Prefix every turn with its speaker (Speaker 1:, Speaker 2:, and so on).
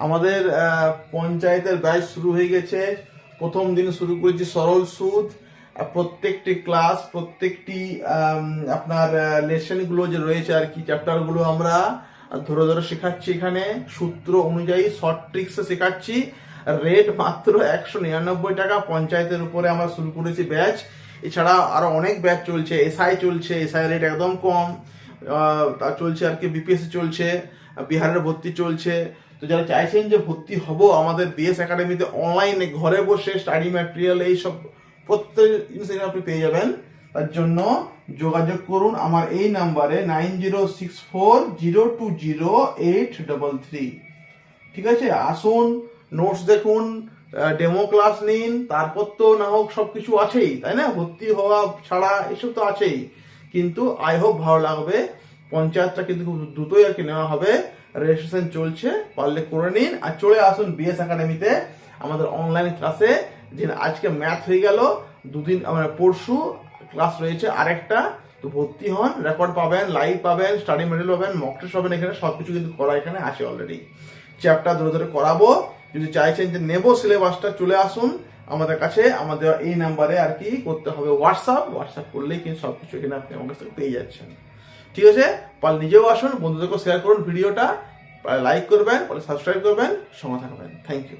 Speaker 1: আমাদের পঞ্চায়েতের ব্যাচ শুরু হয়ে গেছে। প্রথম দিন শুরু করেছি সরল সুদ। প্রত্যেকটি ক্লাস, প্রত্যেকটি আপনার লেসনগুলো যে রয়েছে আর কি, চ্যাপ্টারগুলো আমরা ধরে ধরে শেখাচ্ছি। এখানে সূত্র অনুযায়ী শর্ট ট্রিক্সে শেখাচ্ছি। রেট মাত্র 199 টাকা। পঞ্চায়েতের উপরে আমরা শুরু করেছি ব্যাচ। এছাড়া আরো অনেক ব্যাচ চলছে, এসআই চলছে, এসআই রেট একদম কম। তা চলছে আর কি, বিপিএসসি চলছে, বিহারের ভর্তি চলছে। তো যারা চাইছেন যে ভর্তি হব আমাদের বিএস একাডেমিতে অনলাইনে ঘরে বসে স্টাডি ম্যাটেরিয়াল এইসব প্রত্যেক জিনিস আপনি পেয়ে যাবেন। তার জন্য যোগাযোগ করুন আমার এই নাম্বারে 9064020833। ঠিক আছে, আসুন, নোটস দেখুন, ডেমো ক্লাস নিন, তারপর তো না হোক সবকিছু আছেই, তাই না? ভর্তি হওয়া ছাড়া এসব তো আছেই। কিন্তু আই হোপ ভালো লাগবে। পঞ্চায়েতটা কিন্তু খুব দ্রুতই আর কি নেওয়া হবে। রেজিস্ট্রেশন চলছে, পারলে করে নিন আর চলে আসুন বিএস একাডেমিতে আমাদের অনলাইন ক্লাসে। যে আজকে ম্যাথ হয়ে গেল, দুদিন মানে পরশু ক্লাস রয়েছে আরেকটা। তো ভর্তি হন, রেকর্ড পাবেন, লাইভ পাবেন, স্টাডি মেটেরিয়াল পাবেন, মক টেস্ট পাবেন। এখানে সবকিছু কিন্তু করা এখানে আছে অলরেডি। চ্যাপ্টার ধরে ধরে করাবো। যদি চাইছেন যে নেবো সিলেবাসটা, চলে আসুন আমাদের কাছে। আমাদের এই নাম্বারে আর কি করতে হবে হোয়াটসঅ্যাপ করলেই কিন্তু সবকিছু এখানে আপনি আমার কাছ থেকে পেয়ে যাচ্ছেন। ঠিক আছে, পাল নিজেও আসুন, বন্ধুদেরকে শেয়ার করুন ভিডিওটা, লাইক করবেন, সাবস্ক্রাইব করবেন, সঙ্গে থাকবেন। Thank you.